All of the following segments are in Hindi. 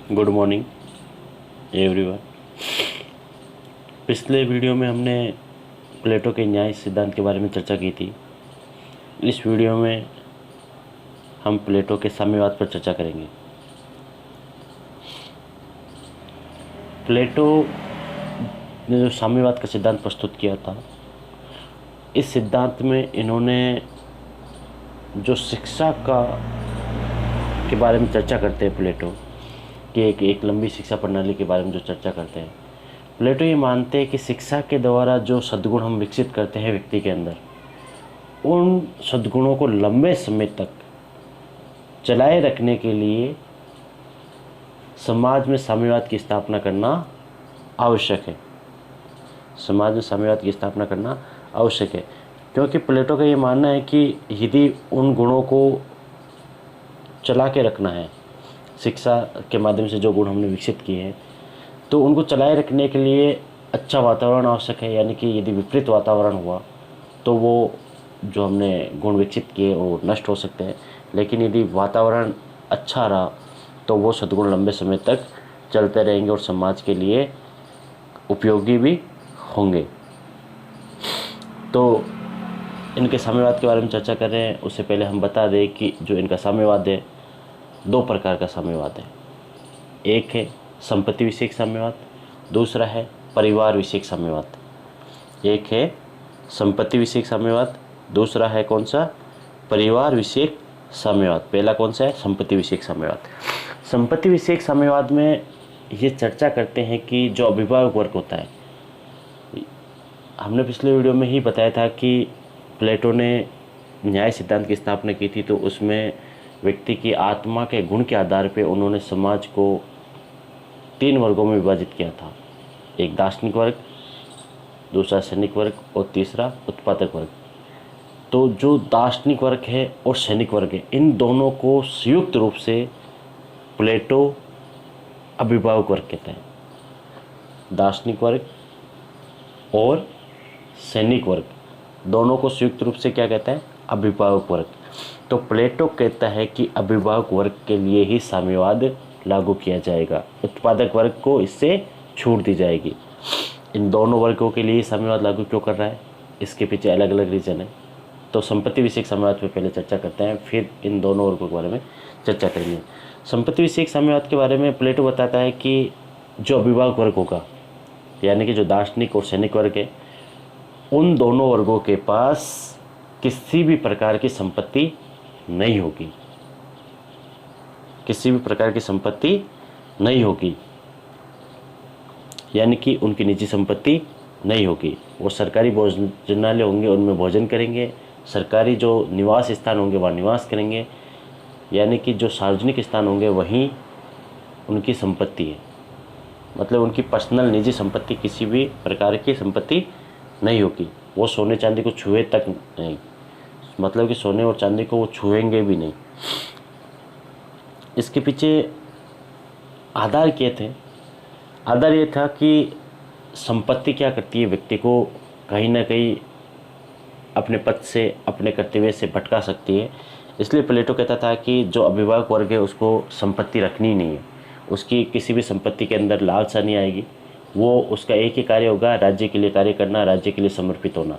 Good morning everyone. पिछले वीडियो में हमने प्लेटो के न्याय सिद्धांत के बारे में चर्चा की थी। इस वीडियो में हम प्लेटो के साम्यवाद पर चर्चा करेंगे। प्लेटो ने जो साम्यवाद का सिद्धांत प्रस्तुत किया था, इस सिद्धांत में इन्होंने जो शिक्षा के बारे में चर्चा करते हैं प्लेटो कि एक लंबी शिक्षा प्रणाली के बारे में जो चर्चा करते हैं, प्लेटो ये मानते हैं कि शिक्षा के द्वारा जो सद्गुण हम विकसित करते हैं व्यक्ति के अंदर, उन सद्गुणों को लंबे समय तक चलाए रखने के लिए समाज में साम्यवाद की स्थापना करना आवश्यक है। समाज में साम्यवाद की स्थापना करना आवश्यक है, क्योंकि प्लेटो का ये मानना है कि यदि उन गुणों को चला के रखना है, शिक्षा के माध्यम से जो गुण हमने विकसित किए हैं, तो उनको चलाए रखने के लिए अच्छा वातावरण आवश्यक है। यानी कि यदि विपरीत वातावरण हुआ तो वो जो हमने गुण विकसित किए वो नष्ट हो सकते हैं, लेकिन यदि वातावरण अच्छा रहा तो वो सद्गुण लंबे समय तक चलते रहेंगे और समाज के लिए उपयोगी भी होंगे। तो इनके साम्यवाद के बारे में चर्चा कर रहे हैं। उससे पहले हम बता दें कि जो इनका साम्यवाद है, दो प्रकार का साम्यवाद है। एक है संपत्ति विषयक साम्यवाद, दूसरा है परिवार विषयक साम्यवाद। एक है संपत्ति विषयक साम्यवाद, दूसरा है कौन सा? परिवार विषयक साम्यवाद। पहला कौन सा है? संपत्ति विषयक साम्यवाद। संपत्ति विषयक साम्यवाद में ये चर्चा करते हैं कि जो अभिभावक वर्ग होता है, हमने पिछले वीडियो में ही बताया था कि प्लेटो ने न्याय सिद्धांत की स्थापना की थी, तो उसमें व्यक्ति की आत्मा के गुण के आधार पर उन्होंने समाज को 3 वर्गों में विभाजित किया था। एक दार्शनिक वर्ग, दूसरा सैनिक वर्ग और तीसरा उत्पादक वर्ग। तो जो दार्शनिक वर्ग है और सैनिक वर्ग है, इन दोनों को संयुक्त रूप से प्लेटो अभिभावक वर्ग कहते हैं। दार्शनिक वर्ग और सैनिक वर्ग दोनों को संयुक्त रूप से क्या कहते हैं? अभिभावक वर्ग। तो प्लेटो कहता है कि अभिभावक वर्ग के लिए ही साम्यवाद लागू किया जाएगा, उत्पादक वर्ग को इससे छूट दी जाएगी। इन दोनों वर्गों के लिए साम्यवाद लागू क्यों कर रहा है, इसके पीछे अलग अलग रीज़न है। तो संपत्ति विषयक साम्यवाद पे पहले चर्चा करते हैं, फिर इन दोनों वर्गों के बारे में चर्चा करेंगे। संपत्ति विषयक साम्यवाद के बारे में प्लेटो बताता है कि जो अभिभावक वर्ग होगा, यानी कि जो दार्शनिक और सैनिक वर्ग है, उन दोनों वर्गों के पास किसी भी प्रकार की संपत्ति नहीं होगी। किसी भी प्रकार की संपत्ति नहीं होगी, यानी कि उनकी निजी संपत्ति नहीं होगी। वो सरकारी भोजनालय होंगे, उनमें भोजन करेंगे। सरकारी जो निवास स्थान होंगे वहाँ निवास करेंगे, यानी कि जो सार्वजनिक स्थान होंगे वहीं उनकी संपत्ति है। मतलब उनकी पर्सनल निजी संपत्ति, किसी भी प्रकार की संपत्ति नहीं होगी। वो सोने चांदी को छुए तक नहीं, मतलब कि सोने और चांदी को वो छुएंगे भी नहीं। इसके पीछे आधार क्या थे? आधार ये था कि संपत्ति क्या करती है, व्यक्ति को कहीं ना कहीं अपने पद से, अपने कर्तव्य से भटका सकती है। इसलिए प्लेटो कहता था कि जो अभिभावक वर्ग है उसको संपत्ति रखनी नहीं है, उसकी किसी भी संपत्ति के अंदर लालसा नहीं आएगी। वो उसका एक ही कार्य होगा, राज्य के लिए कार्य करना, राज्य के लिए समर्पित होना।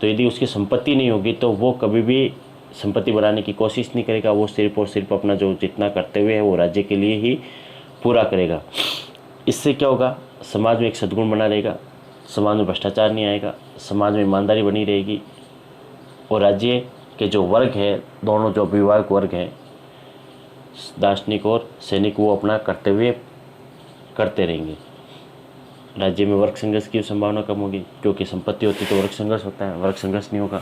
तो यदि उसकी संपत्ति नहीं होगी तो वो कभी भी संपत्ति बनाने की कोशिश नहीं करेगा। वो सिर्फ और सिर्फ अपना जो जितना कर्तव्य है वो राज्य के लिए ही पूरा करेगा। इससे क्या होगा? समाज में एक सद्गुण बना रहेगा, समाज में भ्रष्टाचार नहीं आएगा, समाज में ईमानदारी बनी रहेगी, और राज्य के जो वर्ग है, दोनों जो अभिभावक वर्ग हैं, दार्शनिक और सैनिक, वो अपना कर्तव्य करते रहेंगे। राज्य में वर्ग संघर्ष की संभावना कम होगी, क्योंकि संपत्ति होती तो वर्ग संघर्ष होता है, वर्ग संघर्ष नहीं होगा।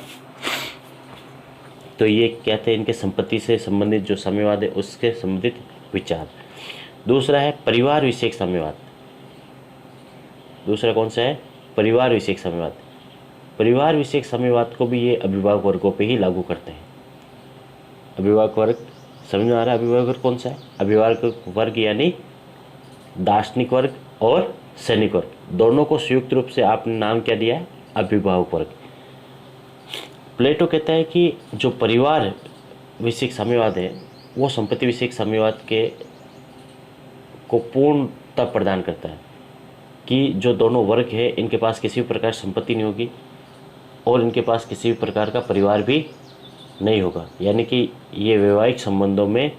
तो ये कहते हैं इनके संपत्ति से संबंधित जो साम्यवाद है उसके संबंधित विचार। दूसरा है परिवार विषयक साम्यवाद। दूसरा कौन सा है? परिवार विषयक साम्यवाद। परिवार विषयक साम्यवाद को भी ये अभिभावक वर्गों पे ही लागू करते हैं। अभिभावक वर्ग समझ में आ रहा है? अभिभावक वर्ग कौन सा है? अभिभावक वर्ग यानी दार्शनिक वर्ग और सैनिक वर्ग, दोनों को संयुक्त रूप से आपने नाम क्या दिया है? अभिभावक वर्ग। प्लेटो कहता है कि जो परिवार विषयक साम्यवाद है वो संपत्ति विषयक साम्यवाद के को पूर्णता प्रदान करता है कि जो दोनों वर्ग है इनके पास किसी भी प्रकार संपत्ति नहीं होगी और इनके पास किसी भी प्रकार का परिवार भी नहीं होगा, यानी कि ये वैवाहिक संबंधों में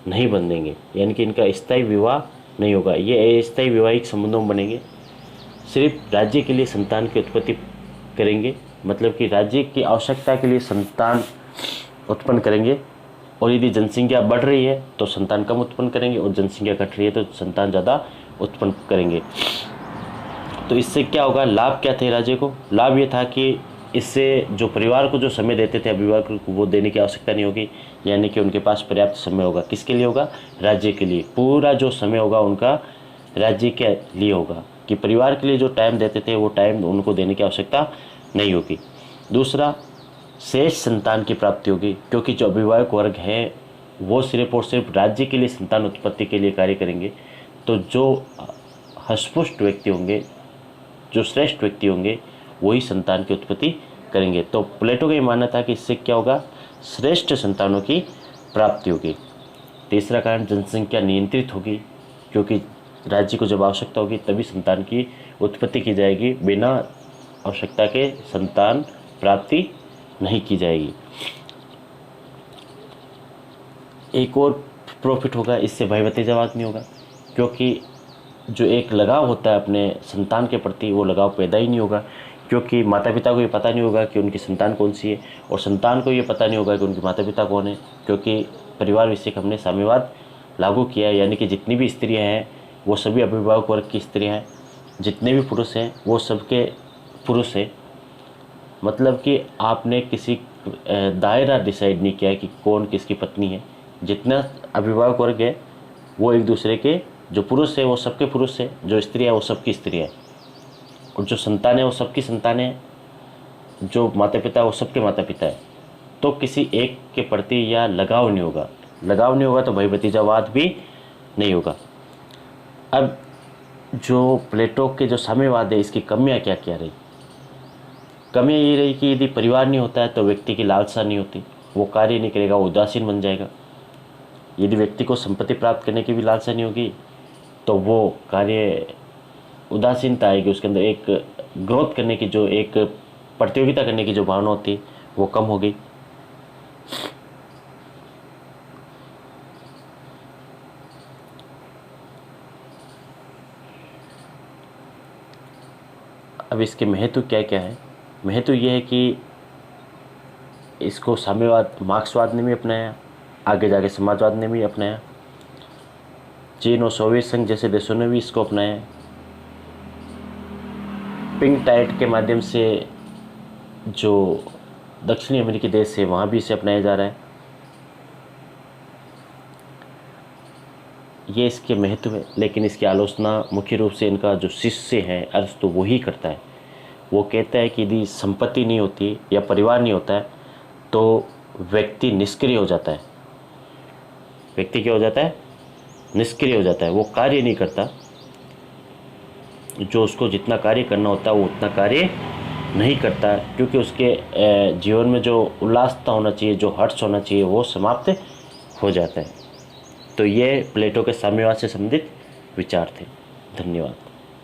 नहीं बंधेंगे, यानी कि इनका स्थायी विवाह नहीं होगा, ये अस्थायी वैवाहिक संबंधों में बनेंगे। सिर्फ राज्य के लिए संतान की उत्पत्ति करेंगे, मतलब कि राज्य की आवश्यकता के लिए संतान उत्पन्न करेंगे, और यदि जनसंख्या बढ़ रही है तो संतान कम उत्पन्न करेंगे और जनसंख्या घट रही है तो संतान ज़्यादा उत्पन्न करेंगे। तो इससे क्या होगा, लाभ क्या थे राज्य को? लाभ ये था कि इससे जो परिवार को जो समय देते थे अभिभावक को, वो देने की आवश्यकता नहीं होगी, यानी कि उनके पास पर्याप्त समय होगा। किसके लिए होगा? राज्य के लिए। पूरा जो समय होगा उनका राज्य के लिए होगा, कि परिवार के लिए जो टाइम देते थे वो टाइम उनको देने की आवश्यकता नहीं होगी। दूसरा, शेष संतान की प्राप्ति होगी, क्योंकि जो अभिभावक वर्ग है वो सिर्फ और सिर्फ राज्य के लिए संतान उत्पत्ति के लिए कार्य करेंगे। तो जो हष्टपुष्ट व्यक्ति होंगे, जो श्रेष्ठ व्यक्ति होंगे, वही संतान की उत्पत्ति करेंगे। तो प्लेटो का ये मानना था कि इससे क्या होगा, श्रेष्ठ संतानों की प्राप्ति होगी। तीसरा कारण, जनसंख्या नियंत्रित होगी, क्योंकि राज्य को जब आवश्यकता होगी तभी संतान की उत्पत्ति की जाएगी, बिना आवश्यकता के संतान प्राप्ति नहीं की जाएगी। एक और प्रॉफिट होगा, इससे भाई भतीजावाद नहीं होगा, क्योंकि जो एक लगाव होता है अपने संतान के प्रति, वो लगाव पैदा ही नहीं होगा, क्योंकि माता पिता को ये पता नहीं होगा कि उनकी संतान कौन सी है, और संतान को ये पता नहीं होगा कि उनके माता पिता कौन है, क्योंकि परिवार विषयक हमने साम्यवाद लागू किया है, यानी कि जितनी भी स्त्रियां हैं वो सभी अभिभावक वर्ग की स्त्रियां हैं, जितने भी पुरुष हैं वो सबके पुरुष हैं। मतलब कि आपने किसी दायरा डिसाइड नहीं किया कि कौन किसकी पत्नी है। जितना अभिभावक वर्ग है वो एक दूसरे के, जो पुरुष है वो सबके पुरुष है, जो स्त्री है वो सबकी स्त्री है, और जो संतान है वो सबकी संतान है, जो माता पिता है वो सबके माता पिता है। तो किसी एक के प्रति या लगाव नहीं होगा, लगाव नहीं होगा तो भाई भतीजावाद भी नहीं होगा। अब जो प्लेटो के जो साम्यवाद है, इसकी कमियां क्या क्या रही? कमियां ये रही कि यदि परिवार नहीं होता है तो व्यक्ति की लालसा नहीं होती, वो कार्य नहीं करेगा, वो उदासीन बन जाएगा। यदि व्यक्ति को संपत्ति प्राप्त करने की भी लालसा नहीं होगी तो वो कार्य उदासीनता आएगी, उसके अंदर एक ग्रोथ करने की, जो एक प्रतियोगिता करने की जो भावना होती है वो कम हो गई। अब इसके महत्व क्या क्या है? महत्व ये है कि इसको साम्यवाद मार्क्सवाद ने भी अपनाया, आगे जाके समाजवाद ने भी अपनाया, चीन और सोवियत संघ जैसे देशों ने भी इसको अपनाया। पिंक टाइड के माध्यम से जो दक्षिणी अमेरिकी देश है वहाँ भी इसे अपनाया जा रहा है। ये इसके महत्व है, लेकिन इसकी आलोचना मुख्य रूप से इनका जो शिष्य है अरिस्टो वो ही करता है। वो कहता है कि यदि संपत्ति नहीं होती या परिवार नहीं होता है तो व्यक्ति निष्क्रिय हो जाता है। व्यक्ति क्या हो जाता है? निष्क्रिय हो जाता है, वो कार्य नहीं करता, जो उसको जितना कार्य करना होता है वो उतना कार्य नहीं करता, क्योंकि उसके जीवन में जो उल्लासता होना चाहिए, जो हर्ष होना चाहिए, वो समाप्त हो जाता है। तो ये प्लेटो के साम्यवाद से संबंधित विचार थे। धन्यवाद।